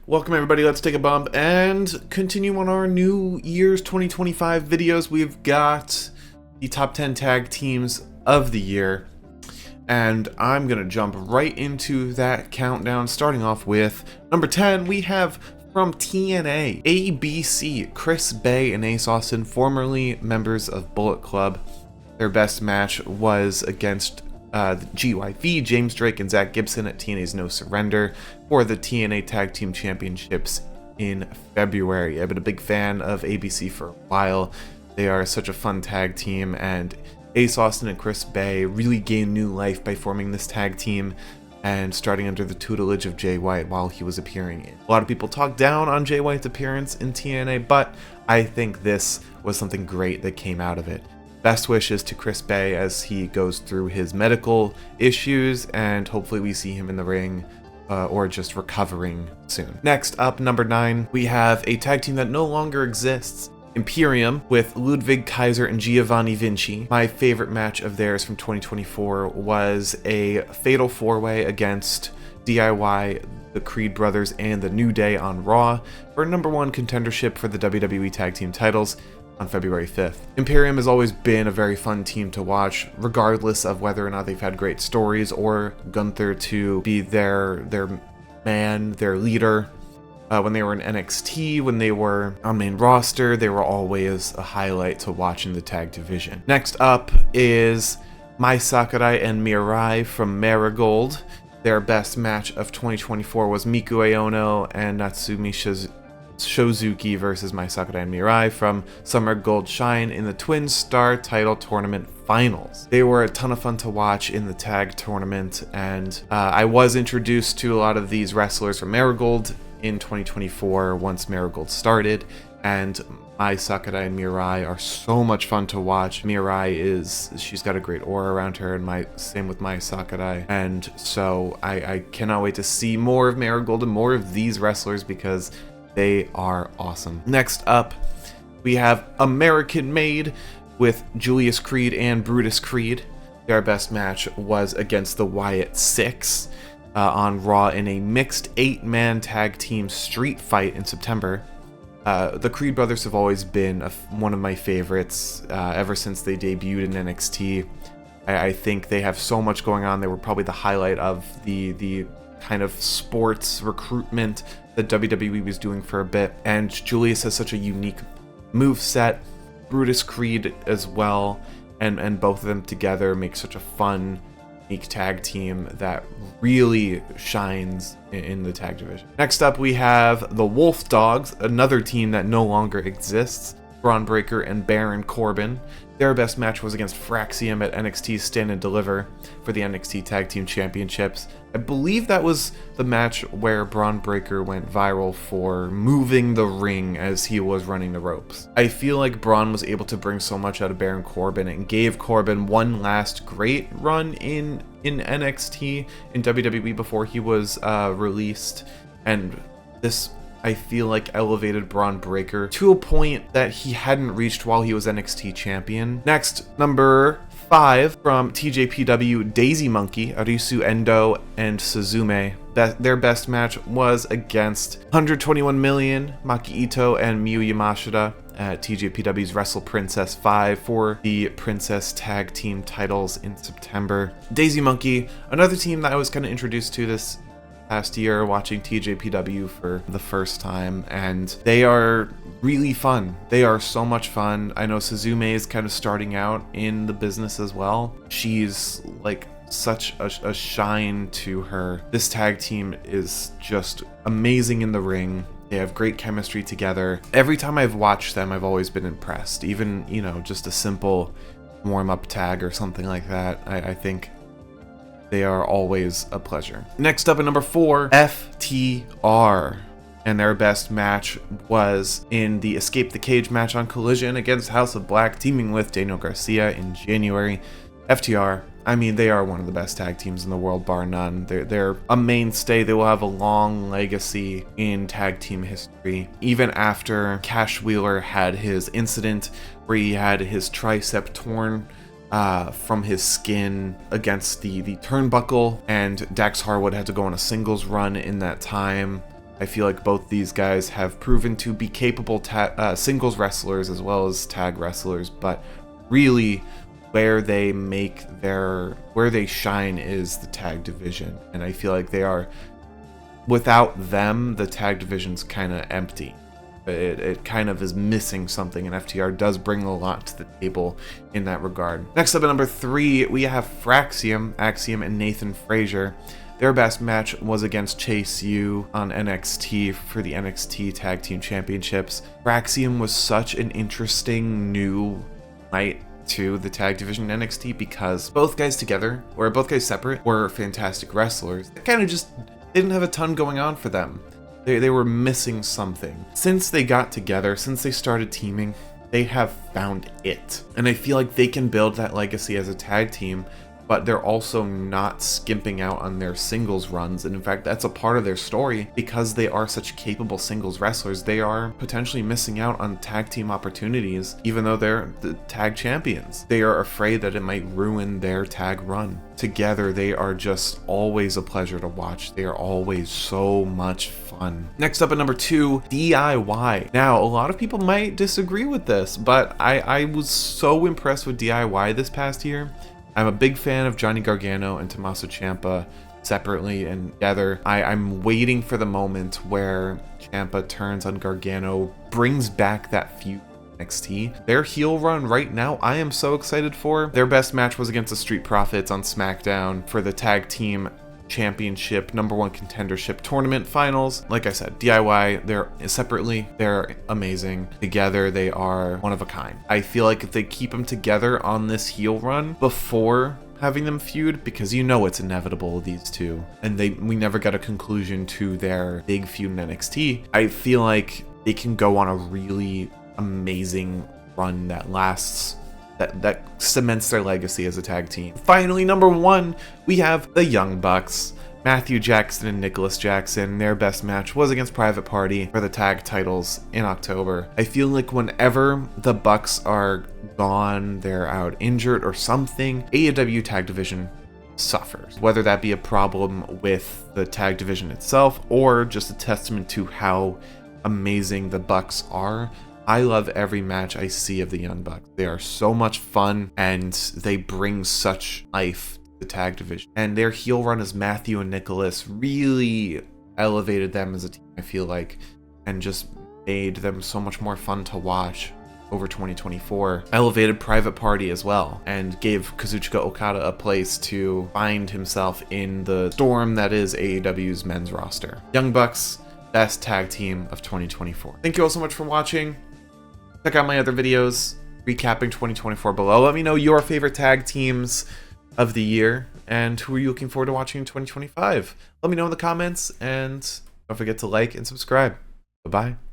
Welcome everybody, let's take a bump and continue on our New Year's 2025 videos. We've got the top 10 tag teams of the year, and I'm gonna jump right into that countdown, starting off with number 10. We have from TNA, ABC, Chris Bey and Ace Austin, formerly members of Bullet Club. Their best match was against GYV, James Drake and Zach Gibson at TNA's No Surrender for the TNA Tag Team Championships in February. I've been a big fan of ABC for a while. They are such a fun tag team, and Ace Austin and Chris Bey really gained new life by forming this tag team and starting under the tutelage of Jay White while he was appearing in. A lot of people talk down on Jay White's appearance in TNA, but I think this was something great that came out of it. Best wishes to Chris Bey as he goes through his medical issues, and hopefully we see him in the ring or just recovering soon. Next up, number 9, we have a tag team that no longer exists. Imperium with Ludwig Kaiser and Giovanni Vinci. My favorite match of theirs from 2024 was a fatal 4-way against DIY, the Creed Brothers, and the New Day on Raw for number 1 contendership for the WWE Tag Team titles on February 5th. Imperium has always been a very fun team to watch, regardless of whether or not they've had great stories or Gunther to be their man, their leader. When they were in NXT, when they were on main roster, they were always a highlight to watch in the tag division. Next up is Mai Sakurai and Mirai from Marigold. Their best match of 2024 was Miku Aono and Natsumi Shozuki versus Mai Sakurai and Mirai from Summer Gold Shine in the Twin Star Title Tournament Finals. They were a ton of fun to watch in the tag tournament, and I was introduced to a lot of these wrestlers from Marigold in 2024 once Marigold started, and Mai Sakurai and Mirai are so much fun to watch. Mirai she's got a great aura around her, and same with Mai Sakurai, and so I cannot wait to see more of Marigold and more of these wrestlers because they are awesome. Next up, we have American Maid with Julius Creed and Brutus Creed. Their best match was against the Wyatt Six on Raw in a mixed 8-man tag team street fight in September. The Creed brothers have always been one of my favorites ever since they debuted in NXT. I think they have so much going on. They were probably the highlight of the kind of sports recruitment that WWE was doing for a bit, and Julius has such a unique move set, Brutus Creed as well, and both of them together make such a fun, unique tag team that really shines in the tag division. Next up, we have the Wolf Dogs, another team that no longer exists. Braun Breaker and Baron Corbin. Their best match was against Fraxium at NXT's Stand and Deliver for the NXT Tag Team Championships. I believe that was the match where Braun Breaker went viral for moving the ring as he was running the ropes. I feel like Braun was able to bring so much out of Baron Corbin and gave Corbin one last great run in NXT in WWE before he was released, and this, I feel like, elevated Braun Breaker to a point that he hadn't reached while he was NXT champion. Next, number 5 from TJPW, Daisy Monkey, Arisu Endo and Suzume. Their best match was against 121 Million, Maki Ito and Miyu Yamashita at TJPW's Wrestle Princess 5 for the Princess Tag Team titles in September. Daisy Monkey, another team that I was kind of introduced to this past year watching TJPW for the first time, and they are really fun. They are so much fun. I know Suzume is kind of starting out in the business as well. She's like such a shine to her. This tag team is just amazing in the ring. They have great chemistry together. Every time I've watched them, I've always been impressed. Even, just a simple warm-up tag or something like that. I think they are always a pleasure. Next up at number 4, FTR. And their best match was in the Escape the Cage match on Collision against House of Black, teaming with Daniel Garcia in January. FTR, I mean, they are one of the best tag teams in the world, bar none. They're a mainstay. They will have a long legacy in tag team history. Even after Cash Wheeler had his incident where he had his tricep torn from his skin against the turnbuckle, and Dax Harwood had to go on a singles run in that time. I feel like both these guys have proven to be capable singles wrestlers as well as tag wrestlers, but really where they shine is the tag division. And I feel like without them, the tag division's kind of empty. It kind of is missing something, and FTR does bring a lot to the table in that regard. Next up at number 3, we have Fraum Axium and Nathan Frazier. Their best match was against Chase U on NXT for the NXT Tag Team Championships. Fraum was such an interesting new night to the tag division in NXT because both guys separate were fantastic wrestlers. They kind of just didn't have a ton going on for them. They were missing something. Since they got together, since they started teaming, they have found it. And I feel like they can build that legacy as a tag team, but they're also not skimping out on their singles runs. And in fact, that's a part of their story because they are such capable singles wrestlers. They are potentially missing out on tag team opportunities, even though they're the tag champions. They are afraid that it might ruin their tag run. Together, they are just always a pleasure to watch. They are always so much fun. Next up at number 2, DIY. Now, a lot of people might disagree with this, but I was so impressed with DIY this past year. I'm a big fan of Johnny Gargano and Tommaso Ciampa separately and together. I'm waiting for the moment where Ciampa turns on Gargano, brings back that feud with NXT. Their heel run right now, I am so excited for. Their best match was against the Street Profits on SmackDown for the Tag Team Championship #1 contendership tournament finals. Like I said, DIY, they're amazing. Together, they are one of a kind. I feel like if they keep them together on this heel run before having them feud, because you know it's inevitable, these two, and we never got a conclusion to their big feud in NXT, I feel like they can go on a really amazing run that lasts, that cements their legacy as a tag team. Finally, number 1, we have the Young Bucks. Matthew Jackson and Nicholas Jackson. Their best match was against Private Party for the tag titles in October. I feel like whenever the Bucks are gone, they're out injured or something, AEW tag division suffers. Whether that be a problem with the tag division itself or just a testament to how amazing the Bucks are. I love every match I see of the Young Bucks. They are so much fun and they bring such life to the tag division. And their heel run as Matthew and Nicholas really elevated them as a team, I feel like, and just made them so much more fun to watch over 2024. Elevated Private Party as well and gave Kazuchika Okada a place to find himself in the storm that is AEW's men's roster. Young Bucks, best tag team of 2024. Thank you all so much for watching. Check out my other videos recapping 2024 below. Let me know your favorite tag teams of the year and who are you looking forward to watching in 2025. Let me know in the comments and don't forget to like and subscribe. Bye-bye.